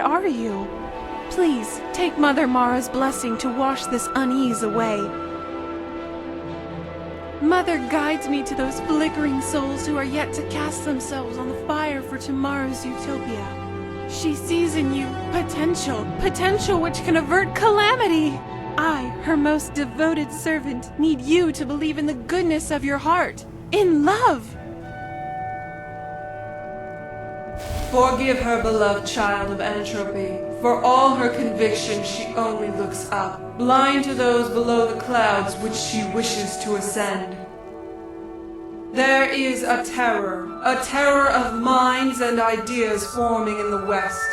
are you? Please, take Mother Mara's blessing to wash this unease away. Mother guides me to those flickering souls who are yet to cast themselves on the fire for tomorrow's utopia. She sees in you potential which can avert calamity. I, her most devoted servant, need you to believe in the goodness of your heart, in love. Forgive her, beloved child of entropy. For all her convictions, she only looks up, blind to those below the clouds which she wishes to ascend. There is a terror of minds and ideas forming in the West.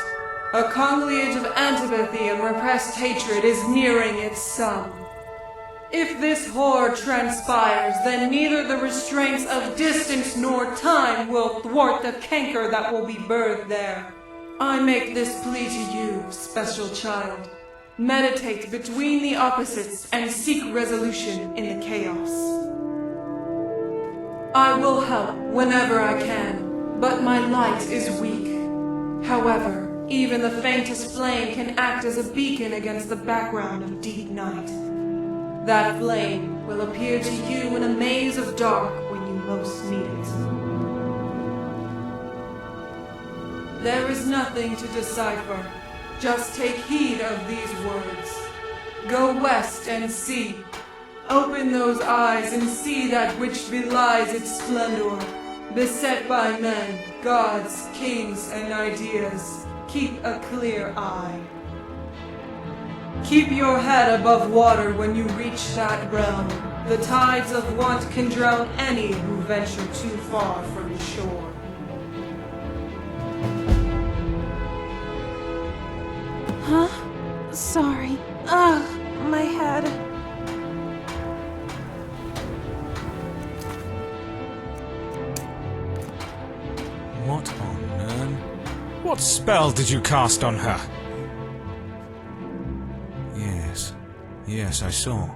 A conclave of antipathy and repressed hatred is nearing its sum. If this horror transpires, then neither the restraints of distance nor time will thwart the canker that will be birthed there. I make this plea to you, special child. Meditate between the opposites and seek resolution in the chaos. I will help whenever I can, but my light is weak. However, even the faintest flame can act as a beacon against the background of deep night. That flame will appear to you in a maze of dark when you most need it. There is nothing to decipher. Just take heed of these words. Go west and see. Open those eyes and see that which belies its splendor. Beset by men, gods, kings, and ideas, keep a clear eye. Keep your head above water when you reach that realm. The tides of want can drown any who venture too far from the shore. Huh? Sorry. Ugh, my head. What on earth? What spell did you cast on her? Yes, I saw.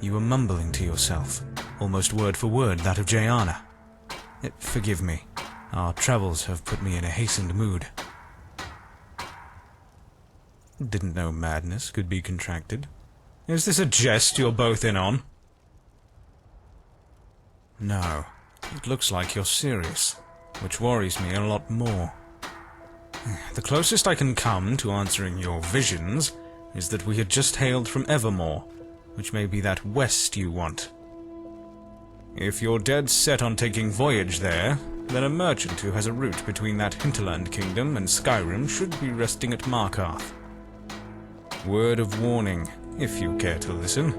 You were mumbling to yourself, almost word for word that of Jayana. Forgive me. Our travels have put me in a hastened mood. Didn't know madness could be contracted. Is this a jest you're both in on? No, it looks like you're serious, which worries me a lot more. The closest I can come to answering your visions is that we had just hailed from Evermore, which may be that west you want. If you're dead set on taking voyage there, then a merchant who has a route between that hinterland kingdom and Skyrim should be resting at Markarth. Word of warning, if you care to listen.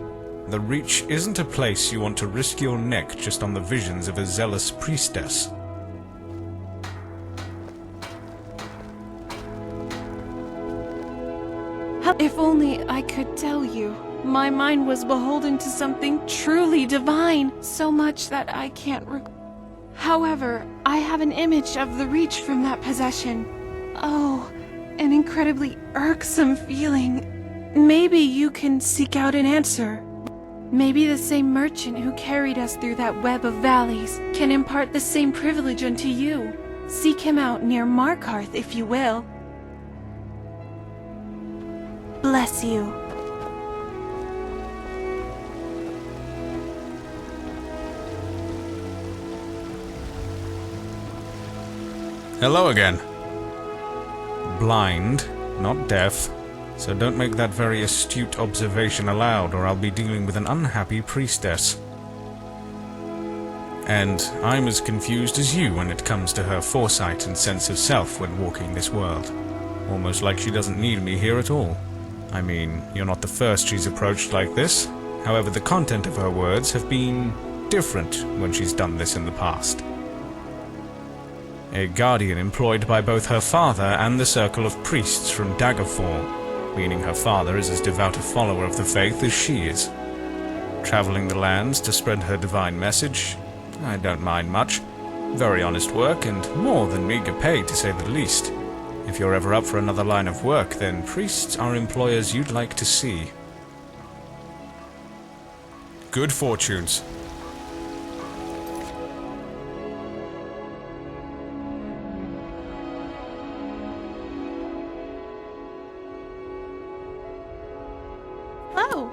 The Reach isn't a place you want to risk your neck just on the visions of a zealous priestess. If only I could tell you. My mind was beholden to something truly divine, so much that I can't However, I have an image of the Reach from that possession. Oh, an incredibly irksome feeling. Maybe you can seek out an answer. Maybe the same merchant who carried us through that web of valleys can impart the same privilege unto you. Seek him out near Markarth, if you will. Bless you. Hello again. Blind, not deaf, so don't make that very astute observation aloud or I'll be dealing with an unhappy priestess. And I'm as confused as you when it comes to her foresight and sense of self when walking this world. Almost like she doesn't need me here at all. I mean, you're not the first she's approached like this. However, the content of her words have been different when she's done this in the past. A guardian employed by both her father and the circle of priests from Daggerfall, meaning her father is as devout a follower of the faith as she is. Traveling the lands to spread her divine message, I don't mind much. Very honest work and more than meager pay, to say the least. If you're ever up for another line of work, then priests are employers you'd like to see. Good fortunes. Hello.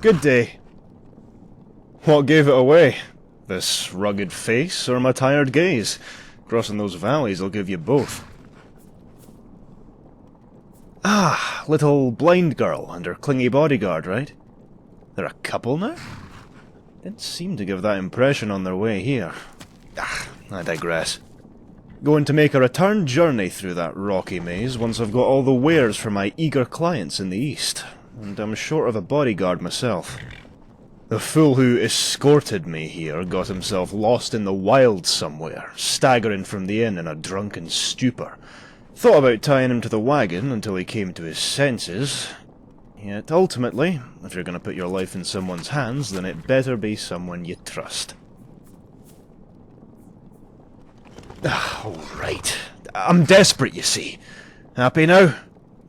Good day. What gave it away? This rugged face or my tired gaze? Crossing those valleys will give you both. Ah, little blind girl and her clingy bodyguard, right? They're a couple now? Didn't seem to give that impression on their way here. Ah, I digress. Going to make a return journey through that rocky maze once I've got all the wares for my eager clients in the east. And I'm short of a bodyguard myself. The fool who escorted me here got himself lost in the wild somewhere, staggering from the inn in a drunken stupor. Thought about tying him to the wagon until he came to his senses. Yet ultimately, if you're going to put your life in someone's hands, then it better be someone you trust. Alright. I'm desperate, you see. Happy now?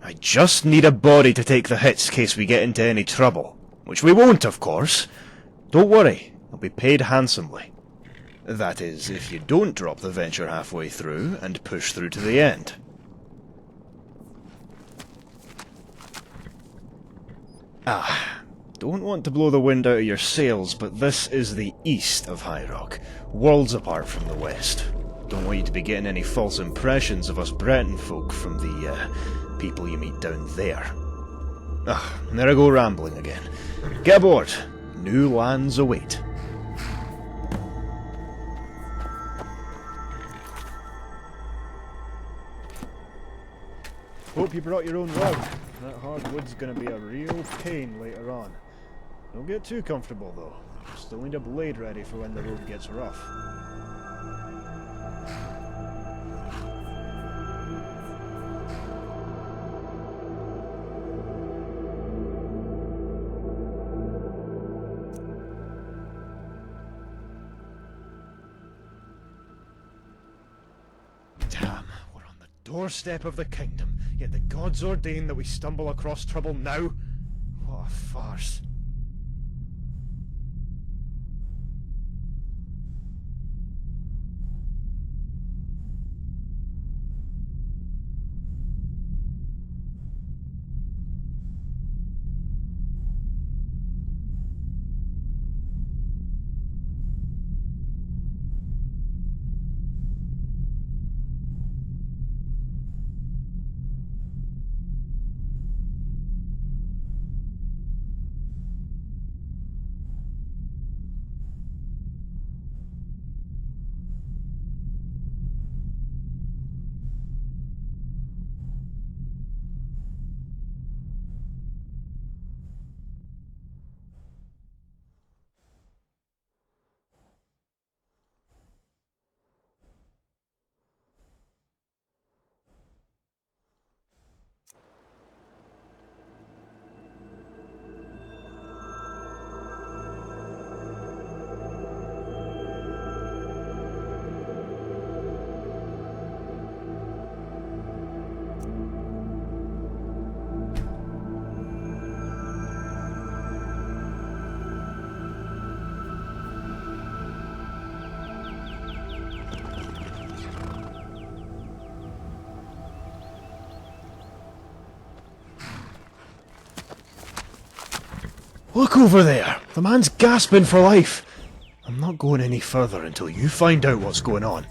I just need a body to take the hits in case we get into any trouble. Which we won't, of course. Don't worry, I'll be paid handsomely. That is, if you don't drop the venture halfway through and push through to the end. Don't want to blow the wind out of your sails, but this is the east of High Rock, worlds apart from the west. Don't want you to be getting any false impressions of us Breton folk from the, people you meet down there. And there I go rambling again. Get aboard. New lands await. Hope you brought your own rug. That hardwood's gonna be a real pain later on. Don't get too comfortable though. Still need a blade ready for when the road gets rough. Damn, we're on the doorstep of the kingdom, yet the gods ordain that we stumble across trouble now? What a farce. Look over there! The man's gasping for life! I'm not going any further until you find out what's going on.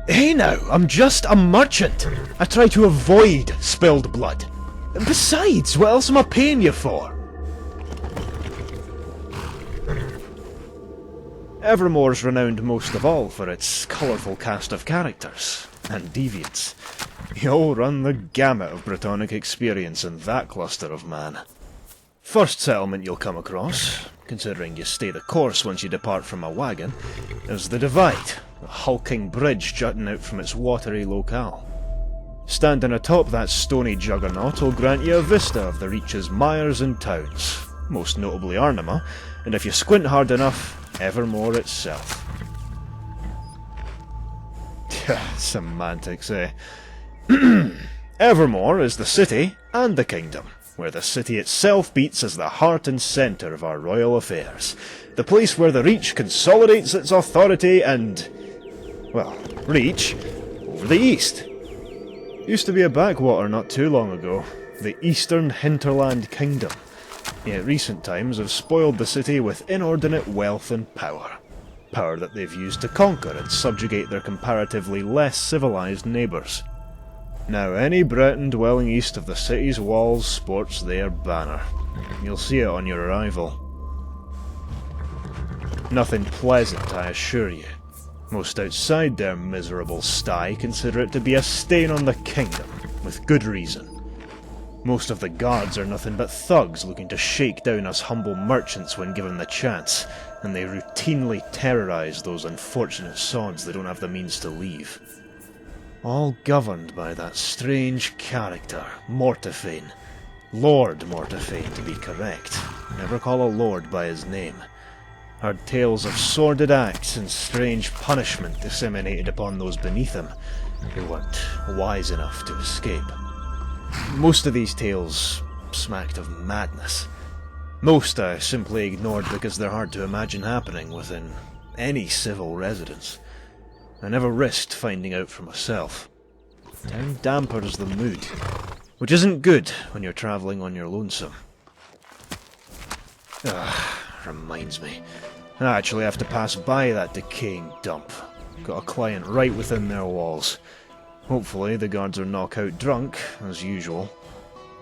Hey now, I'm just a merchant! I try to avoid spilled blood. Besides, what else am I paying you for? Evermore's renowned most of all for its colourful cast of characters, and deviants. You'll run the gamut of Brittonic experience in that cluster of man. First settlement you'll come across, considering you stay the course once you depart from a wagon, is the Divide, a hulking bridge jutting out from its watery locale. Standing atop that stony juggernaut will grant you a vista of the Reach's mires and towns, most notably Arnima, and if you squint hard enough, Evermore itself. Semantics, eh? Evermore is the city and the kingdom, where the city itself beats as the heart and centre of our royal affairs. The place where the Reach consolidates its authority and, well, reach over the east. Used to be a backwater not too long ago, the Eastern Hinterland Kingdom. Yet recent times have spoiled the city with inordinate wealth and power. Power that they've used to conquer and subjugate their comparatively less civilized neighbours. Now any Breton dwelling east of the city's walls sports their banner. You'll see it on your arrival. Nothing pleasant, I assure you. Most outside their miserable sty consider it to be a stain on the kingdom, with good reason. Most of the guards are nothing but thugs looking to shake down us humble merchants when given the chance, and they routinely terrorise those unfortunate sods that don't have the means to leave. All governed by that strange character, Mortefain. Lord Mortefain, to be correct. Never call a lord by his name. Heard tales of sordid acts and strange punishment disseminated upon those beneath him, who weren't wise enough to escape. Most of these tales smacked of madness. Most I simply ignored because they're hard to imagine happening within any civil residence. I never risked finding out for myself. Town dampers the mood, which isn't good when you're travelling on your lonesome. Reminds me. I actually have to pass by that decaying dump. Got a client right within their walls. Hopefully the guards are knockout drunk, as usual.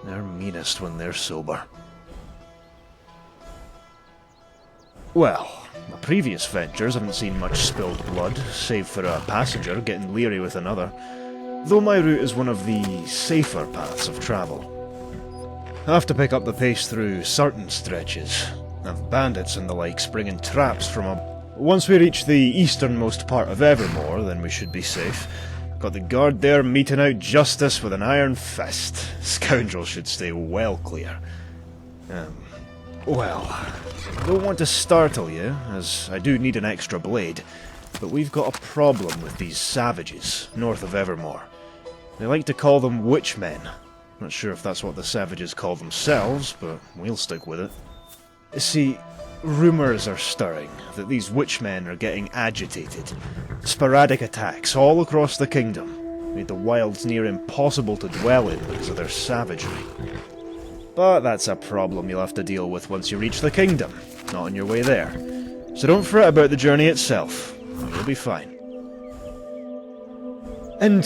They're meanest when they're sober. Well, my previous ventures haven't seen much spilled blood, save for a passenger getting leery with another, though my route is one of the safer paths of travel. I have to pick up the pace through certain stretches, of bandits and the like springing traps from a... Once we reach the easternmost part of Evermore, then we should be safe. Got the guard there meting out justice with an iron fist. Scoundrels should stay well clear. Well, don't want to startle you, as I do need an extra blade, but we've got a problem with these savages, north of Evermore. They like to call them witchmen. Not sure if that's what the savages call themselves, but we'll stick with it. See, rumours are stirring that these witchmen are getting agitated. Sporadic attacks all across the kingdom made the wilds near impossible to dwell in because of their savagery. But that's a problem you'll have to deal with once you reach the kingdom, not on your way there. So don't fret about the journey itself. You'll be fine. And,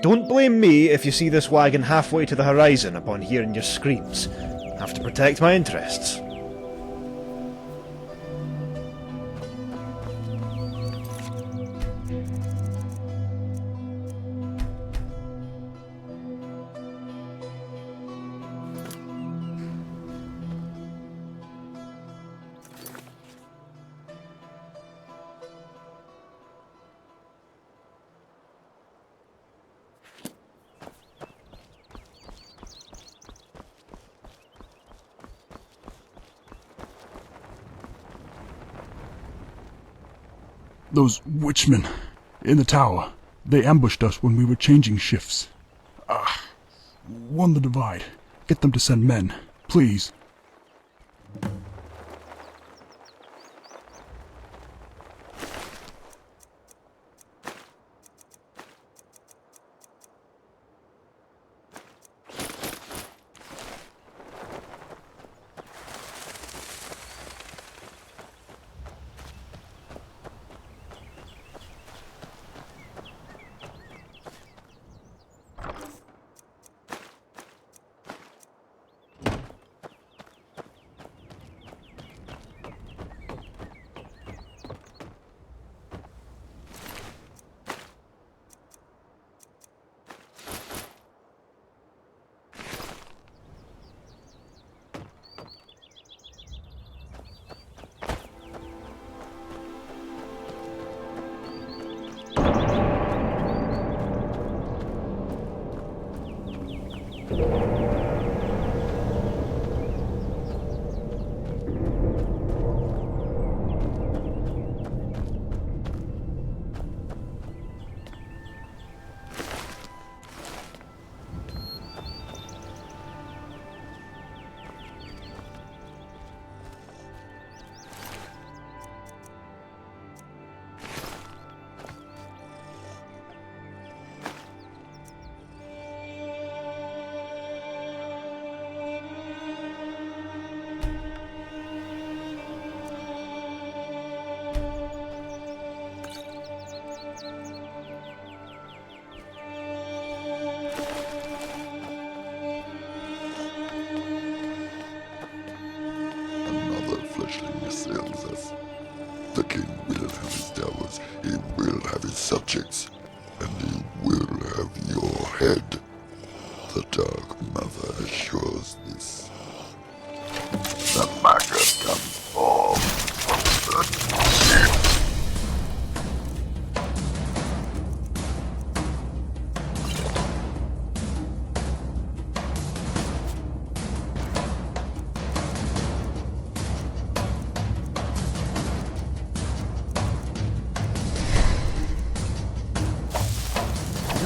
don't blame me if you see this wagon halfway to the horizon upon hearing your screams. Have to protect my interests. Those witchmen in the tower. They ambushed us when we were changing shifts. Won the Divide. Get them to send men, please. The king will have his devils, he will have his subjects, and he will have your head. The Dark Mother assures this. The maggot comes forth from the deep.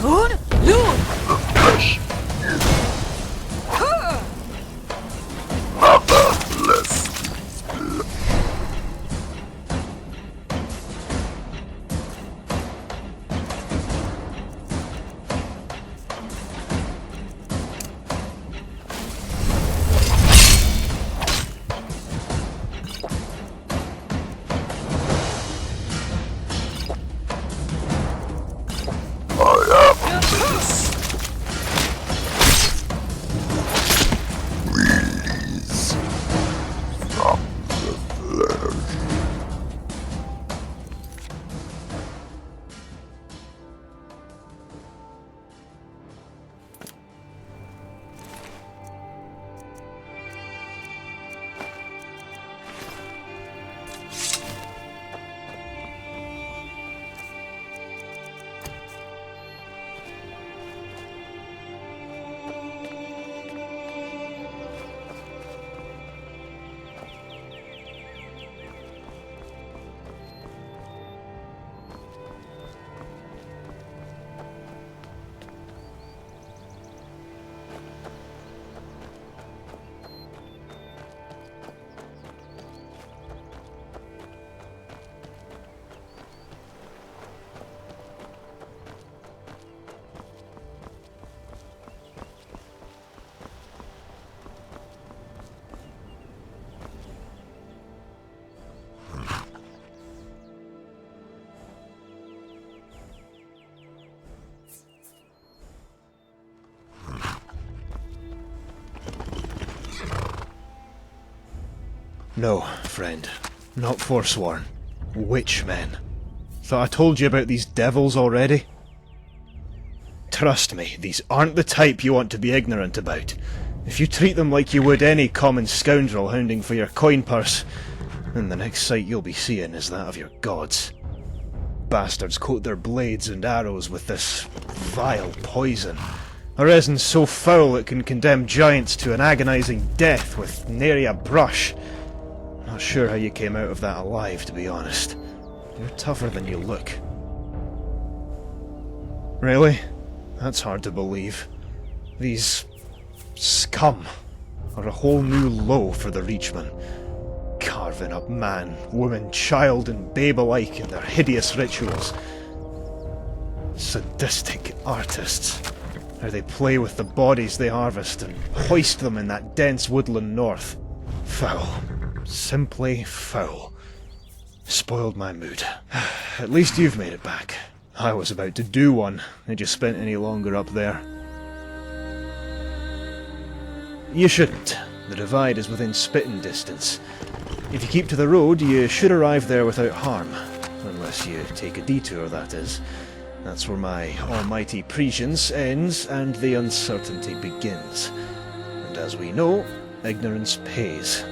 Lord? Lord! Flesh. Motherless. I am this. Release from the flesh. No, friend. Not forsworn. Witchmen. Thought I told you about these devils already? Trust me, these aren't the type you want to be ignorant about. If you treat them like you would any common scoundrel hounding for your coin purse, then the next sight you'll be seeing is that of your gods. Bastards coat their blades and arrows with this vile poison. A resin so foul it can condemn giants to an agonizing death with nary a brush. Not sure how you came out of that alive, to be honest. You're tougher than you look. Really? That's hard to believe. These scum are a whole new low for the Reachmen. Carving up man, woman, child and babe alike in their hideous rituals. Sadistic artists. How they play with the bodies they harvest and hoist them in that dense woodland north. Foul. Simply foul. Spoiled my mood. At least you've made it back. I was about to do one, had you spent any longer up there. You shouldn't. The divide is within spitting distance. If you keep to the road, you should arrive there without harm. Unless you take a detour, that is. That's where my almighty prescience ends and the uncertainty begins. And as we know, ignorance pays.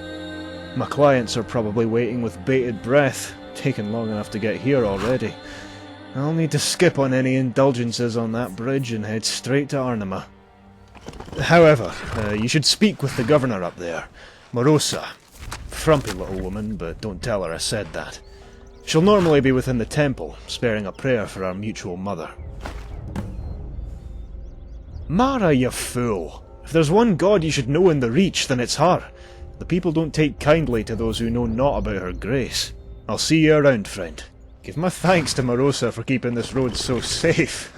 My clients are probably waiting with bated breath, taken long enough to get here already. I'll need to skip on any indulgences on that bridge and head straight to Arnima. However, you should speak with the governor up there, Morosa. Frumpy little woman, but don't tell her I said that. She'll normally be within the temple, sparing a prayer for our mutual mother. Mara, you fool! If there's one god you should know in the Reach, then it's her. The people don't take kindly to those who know naught about her grace. I'll see you around, friend. Give my thanks to Morosa for keeping this road so safe.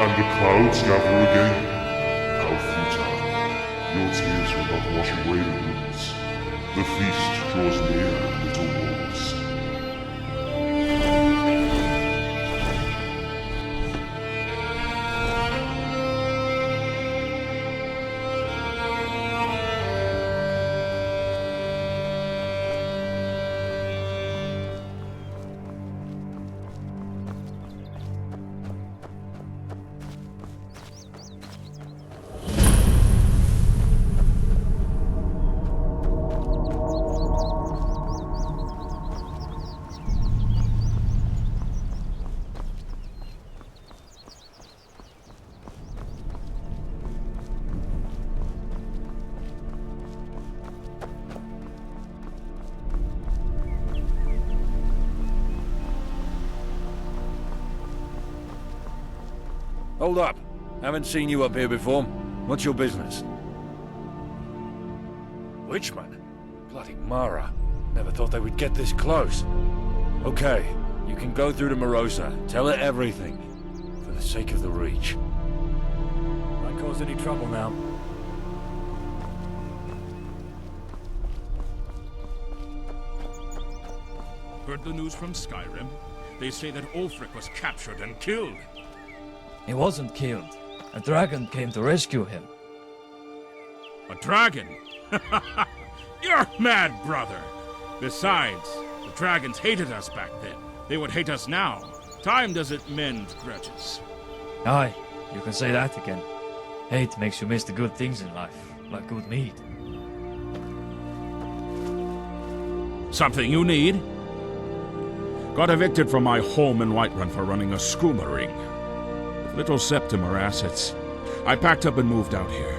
and the clouds gather again. How futile. Your tears will not wash away the wounds. The feast draws near, little wolves. Hold up. Haven't seen you up here before. What's your business? Witchman? Bloody Mara. Never thought they would get this close. Okay, you can go through to Morosa. Tell her everything. For the sake of the Reach. Won't cause any trouble now. Heard the news from Skyrim? They say that Ulfric was captured and killed. He wasn't killed. A dragon came to rescue him. A dragon? You're mad, brother! Besides, the dragons hated us back then. They would hate us now. Time doesn't mend grudges. Aye, you can say that again. Hate makes you miss the good things in life, like good meat. Something you need? Got evicted from my home in Whiterun for running a skooma ring. Little Septimer assets. I packed up and moved out here.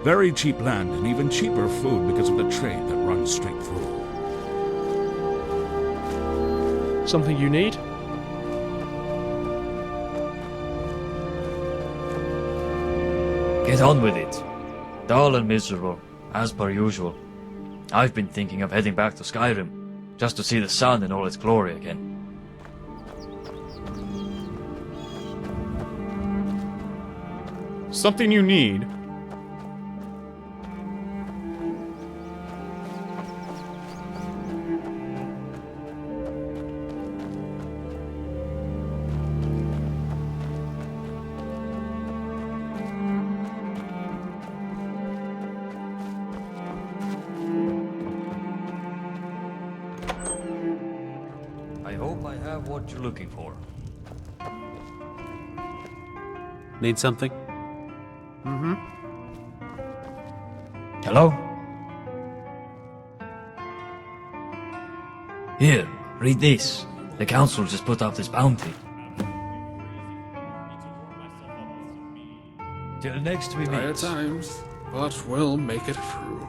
Very cheap land and even cheaper food because of the trade that runs straight through. Something you need? Get on with it. Dull and miserable, as per usual. I've been thinking of heading back to Skyrim, just to see the sun in all its glory again. Something you need? I hope I have what you're looking for. Need something? Hello? Here, read this. The council just put up this bounty. Till next we meet. Times, but we'll make it through.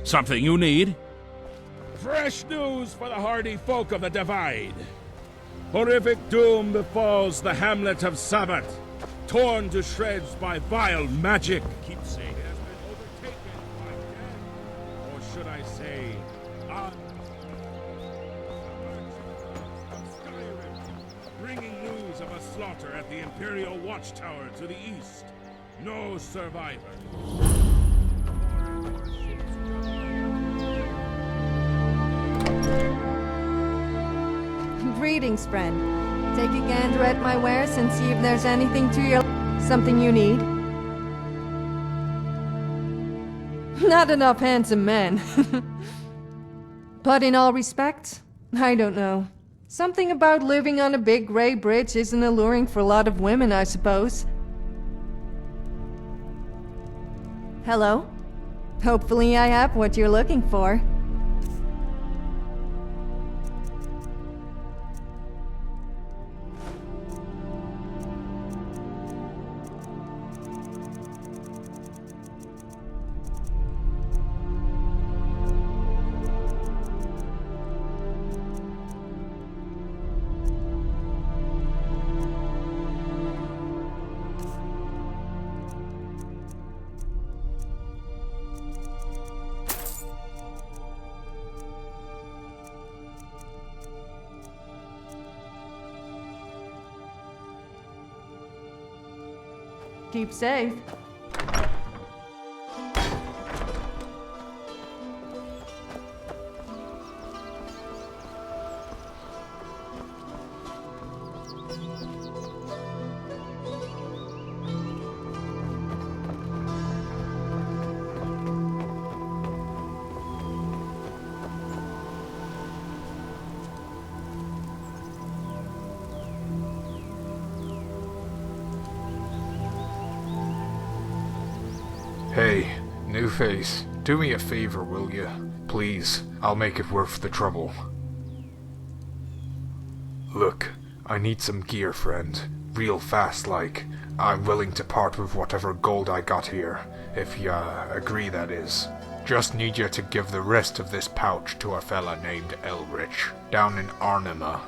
Something you need? Fresh news for the hardy folk of the Divide. Horrific doom befalls the hamlet of Sabbath, torn to shreds by vile magic. Keepsake has been overtaken by death, or should I say, Skyrim, bringing news of a slaughter at the Imperial Watchtower to the east. No survivor. Greetings, friend. Take a gander at my wares and see if there's anything to your... Something you need? Not enough handsome men. But in all respects, I don't know. Something about living on a big gray bridge isn't alluring for a lot of women, I suppose. Hello? Hopefully I have what you're looking for. Keep safe. Hey, new face, do me a favor, will you? Please, I'll make it worth the trouble. Look, I need some gear, friend. Real fast like. I'm willing to part with whatever gold I got here, if ya agree that is. Just need you to give the rest of this pouch to a fella named Elrich, down in Arnima.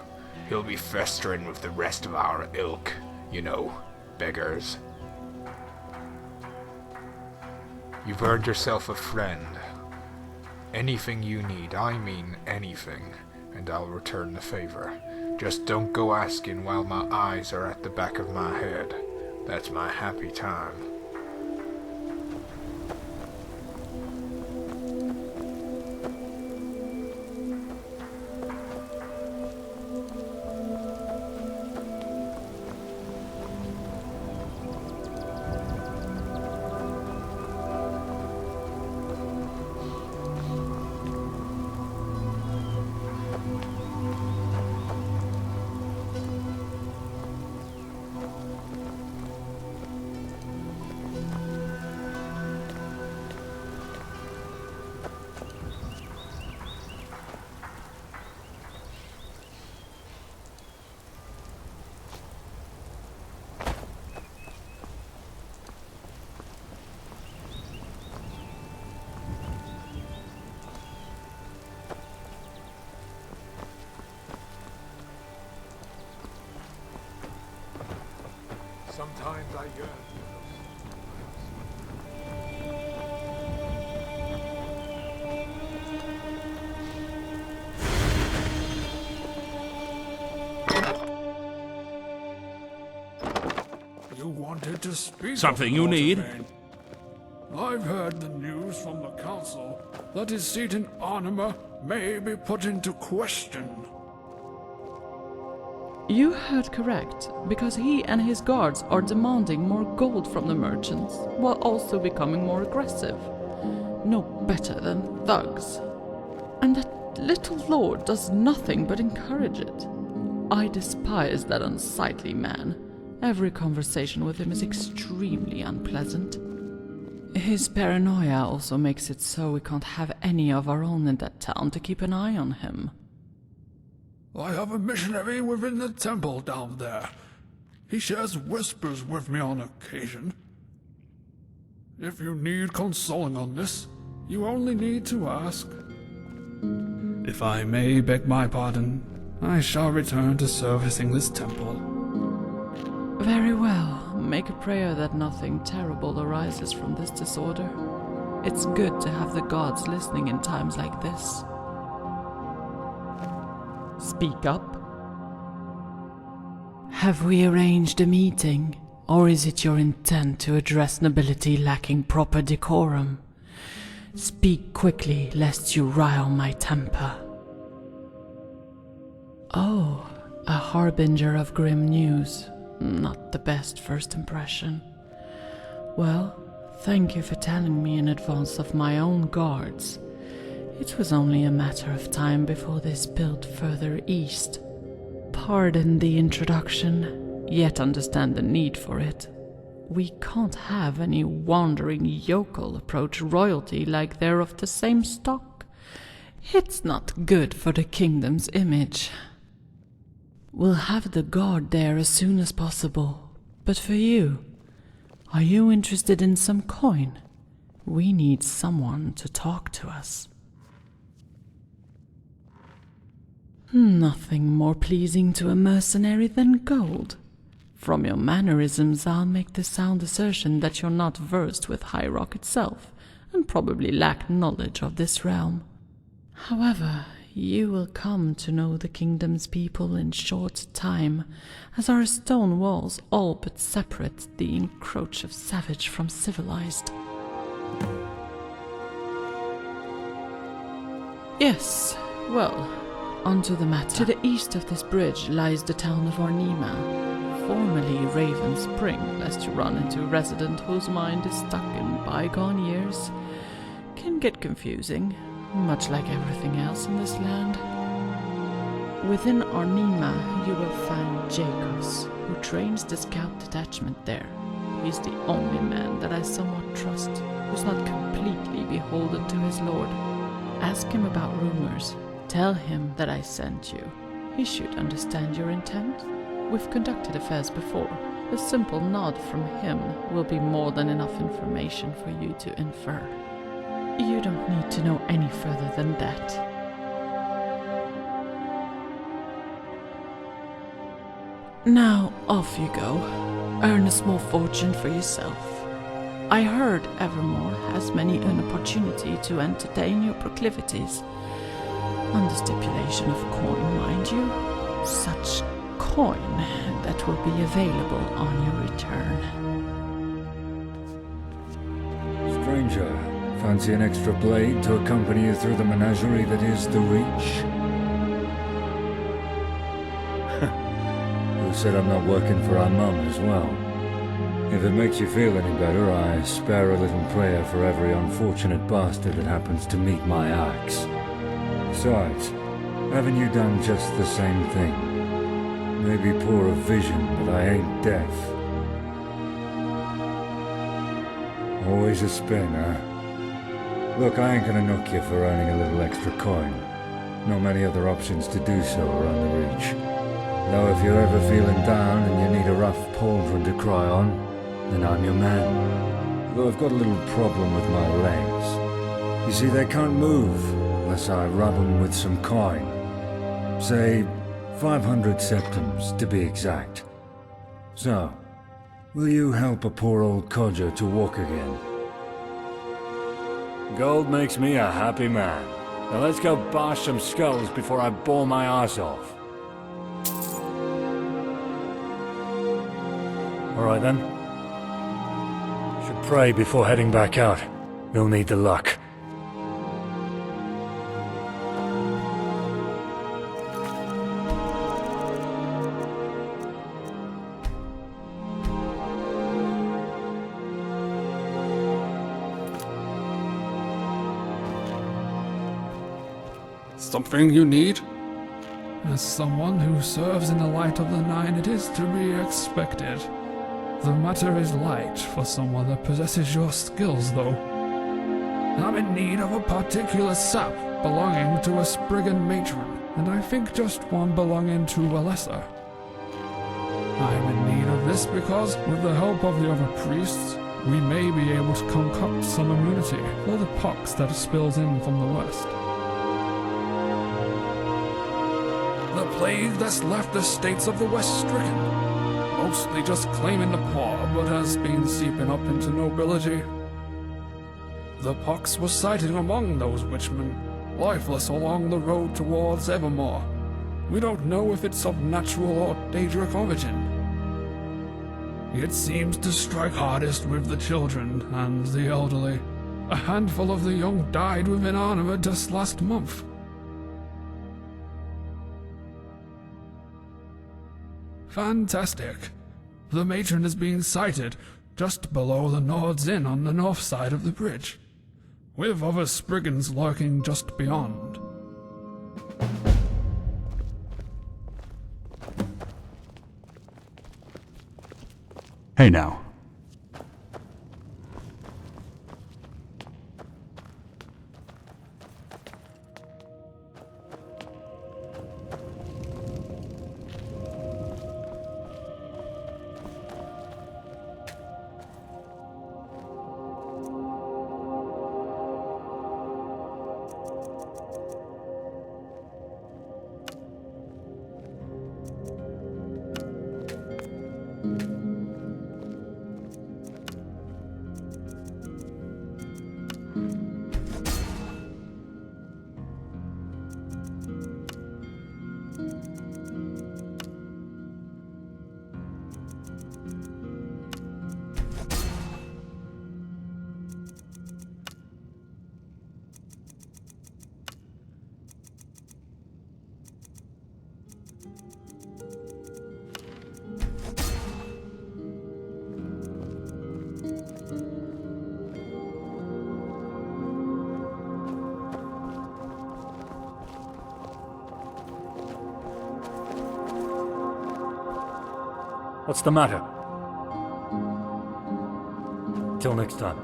He'll be festering with the rest of our ilk, you know, beggars. You've earned yourself a friend. Anything you need, I mean anything, and I'll return the favor. Just don't go asking while my eyes are at the back of my head. That's my happy time. Sometimes I yearn for You wanted to speak. Something you need? I've heard the news from the council that his seat in Arnima may be put into question. You heard correct, because he and his guards are demanding more gold from the merchants, while also becoming more aggressive. No better than thugs. And that little lord does nothing but encourage it. I despise that unsightly man. Every conversation with him is extremely unpleasant. His paranoia also makes it so we can't have any of our own in that town to keep an eye on him. I have a missionary within the temple down there. He shares whispers with me on occasion. If you need consoling on this, you only need to ask. If I may beg my pardon, I shall return to servicing this temple. Very well. Make a prayer that nothing terrible arises from this disorder. It's good to have the gods listening in times like this. Speak up. Have we arranged a meeting, or is it your intent to address nobility lacking proper decorum? Speak quickly, lest you rile my temper. Oh, A harbinger of grim news. Not the best first impression. Well, thank you for telling me in advance of my own guards. It was only a matter of time before they spilled further east. Pardon the introduction, yet understand the need for it. We can't have any wandering yokel approach royalty like they're of the same stock. It's not good for the kingdom's image. We'll have the guard there as soon as possible. But for you, are you interested in some coin? We need someone to talk to us. Nothing more pleasing to a mercenary than gold. From your mannerisms, I'll make the sound assertion that you're not versed with High Rock itself, and probably lack knowledge of this realm. However, you will come to know the kingdom's people in short time, as our stone walls all but separate the encroach of savage from civilized. Yes, well, onto the matter. To the east of this bridge lies the town of Ornima, formerly Raven Spring, lest you run into a resident whose mind is stuck in bygone years. Can get confusing, much like everything else in this land. Within Ornima, you will find Jacobs, who trains the scout detachment there. He's the only man that I somewhat trust, who's not completely beholden to his lord. Ask him about rumors. Tell him that I sent you. He should understand your intent. We've conducted affairs before. A simple nod from him will be more than enough information for you to infer. You don't need to know any further than that. Now, off you go. Earn a small fortune for yourself. I heard Evermore has many an opportunity to entertain your proclivities. On the stipulation of coin, mind you. Such coin that will be available on your return. Stranger, fancy an extra blade to accompany you through the menagerie that is the Reach? Who said I'm not working for our mum as well? If it makes you feel any better, I spare a little prayer for every unfortunate bastard that happens to meet my axe. Besides, haven't you done just the same thing? Maybe poor of vision, but I ain't deaf. Always a spin, huh? Look, I ain't gonna knock you for earning a little extra coin. Not many other options to do so around the Reach. Though if you're ever feeling down and you need a rough pauldron to cry on, then I'm your man. Though I've got a little problem with my legs. You see, they can't move unless I rub them with some coin. Say, 500 septims, to be exact. So, will you help a poor old codger to walk again? Gold makes me a happy man. Now let's go bash some skulls before I bore my arse off. Alright then. Should pray before heading back out. We'll need the luck. Something you need? As someone who serves in the light of the Nine, it is to be expected. The matter is light for someone that possesses your skills, though. I'm in need of a particular sap belonging to a Spriggan matron, and I think just one belonging to a lesser. I'm in need of this because, with the help of the other priests, we may be able to concoct some immunity for the pox that spills in from the west. The plague that's left the states of the West stricken. Mostly just claiming the poor, but has been seeping up into nobility. The pox was sighted among those witchmen, lifeless along the road towards Evermore. We don't know if it's of natural or Daedric origin. It seems to strike hardest with the children and the elderly. A handful of the young died within Arnhem just last month. Fantastic. The matron is being sighted just below the Nord's Inn on the north side of the bridge, with other Spriggans lurking just beyond. Hey now. What's the matter? Till next time.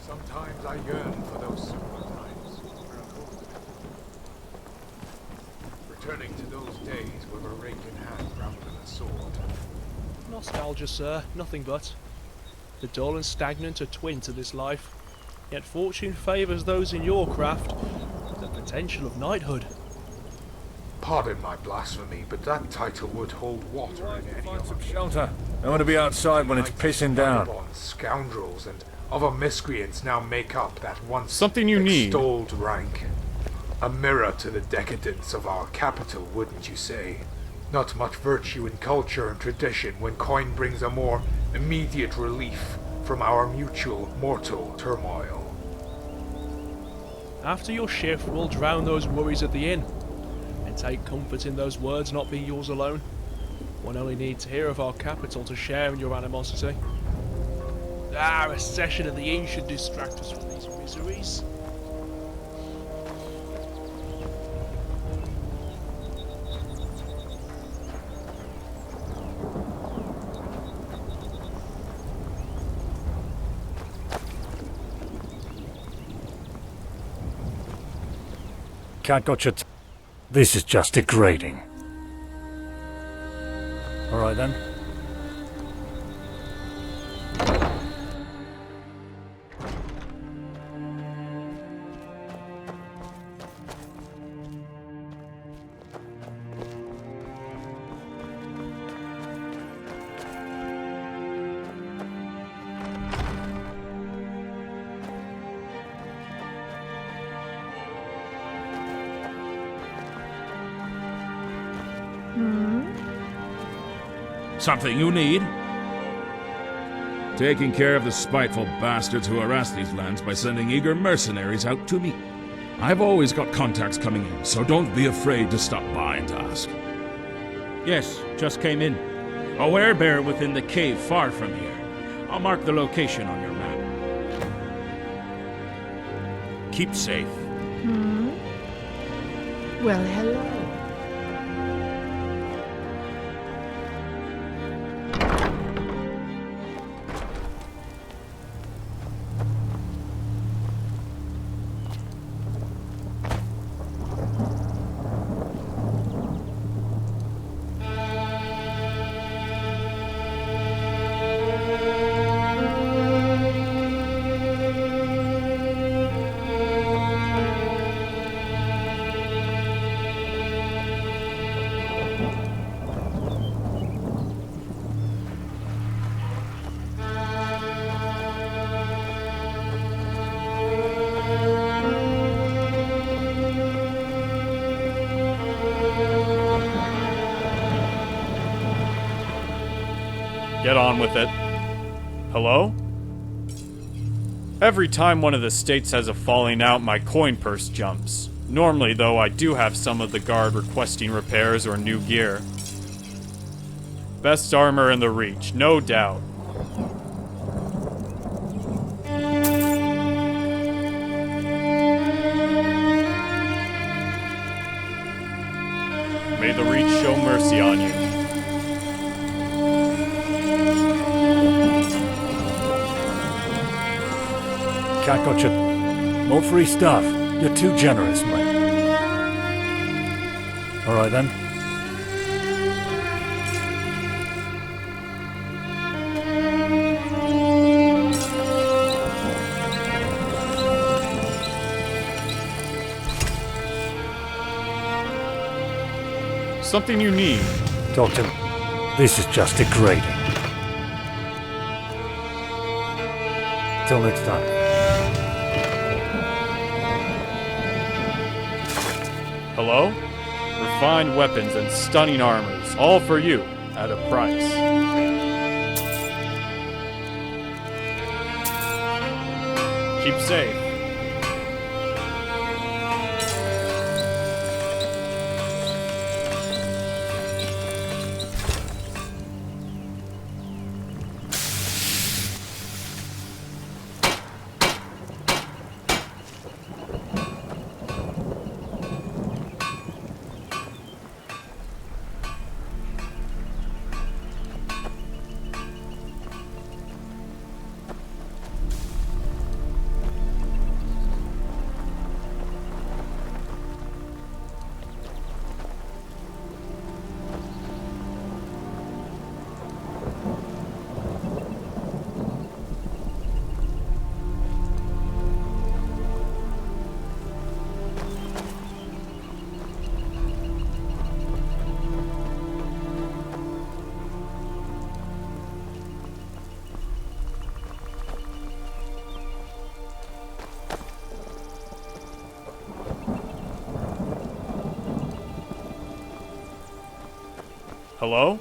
Sometimes I yearn for those simpler times. Returning to those days with a rake in hand rather than a sword. Nostalgia, sir, nothing but. The dull and stagnant are twin to this life, yet fortune favours those in your craft with the potential of knighthood. Pardon my blasphemy, but that title would hold water in any Find some other. shelter. I want to be outside when it's pissing down. Scoundrels and other miscreants now make up that once Something you need. extolled rank. A mirror to the decadence of our capital, wouldn't you say? Not much virtue in culture and tradition when coin brings a more immediate relief from our mutual mortal turmoil. After your shift, we'll drown those worries at the inn, and take comfort in those words not being yours alone. One only needs to hear of our capital to share in your animosity. A session at the inn should distract us from these miseries. Can't got your This is just degrading. Alright then. Something you need? Taking care of the spiteful bastards who harass these lands by sending eager mercenaries out to me. I've always got contacts coming in, so don't be afraid to stop by and ask. Yes, just came in. A werebear within the cave far from here. I'll mark the location on your map. Keep safe. Well, hello. get on with it. Hello? Every time one of the states has a falling out, my coin purse jumps. Normally, though, I do have some of the guard requesting repairs or new gear. Best armor in the Reach, no doubt. May the Reach show mercy on you. Cat gotcha. More free stuff. You're too generous, mate. Alright then. Something you need. Doctor, this is just degrading. Till next time. Hello? Refined weapons and stunning armors, all for you, at a price. Keep safe. Hello?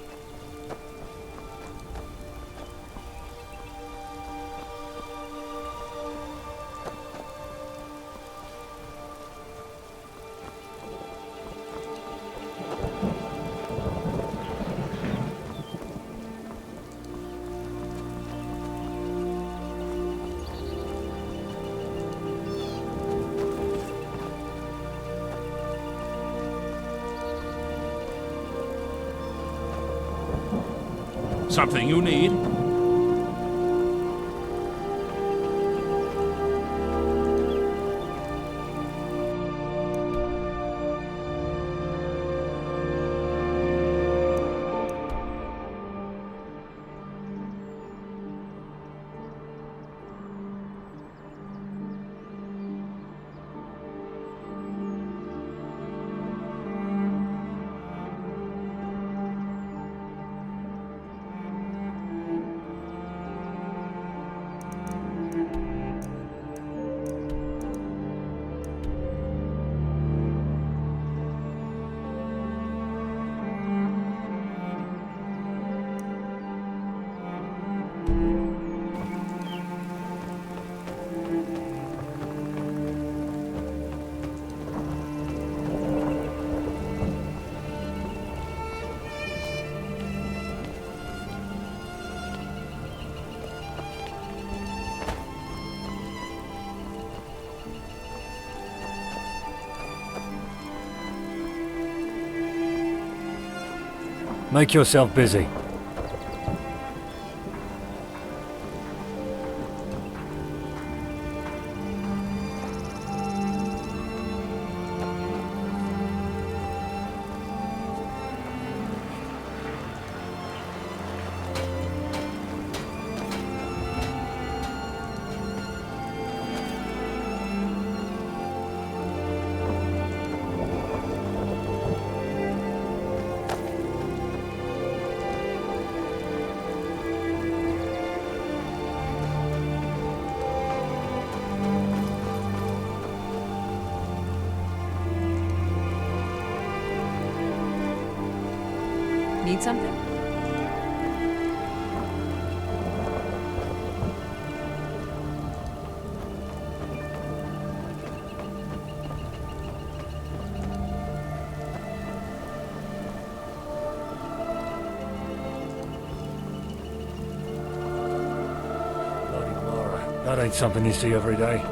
Something you need? Make yourself busy. Need something? That ain't something you see every day.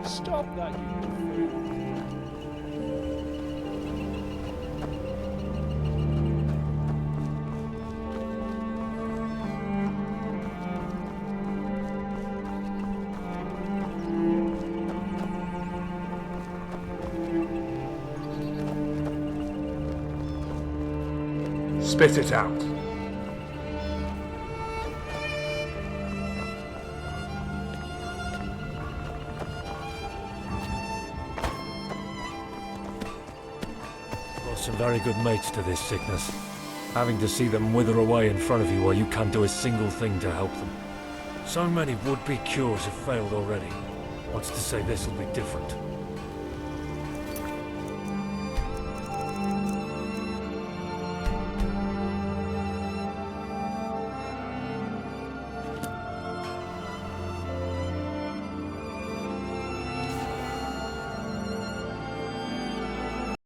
Stop that, you Spit it out. Lost some very good mates to this sickness. Having to see them wither away in front of you while you can't do a single thing to help them. So many would-be cures have failed already. What's to say this will be different?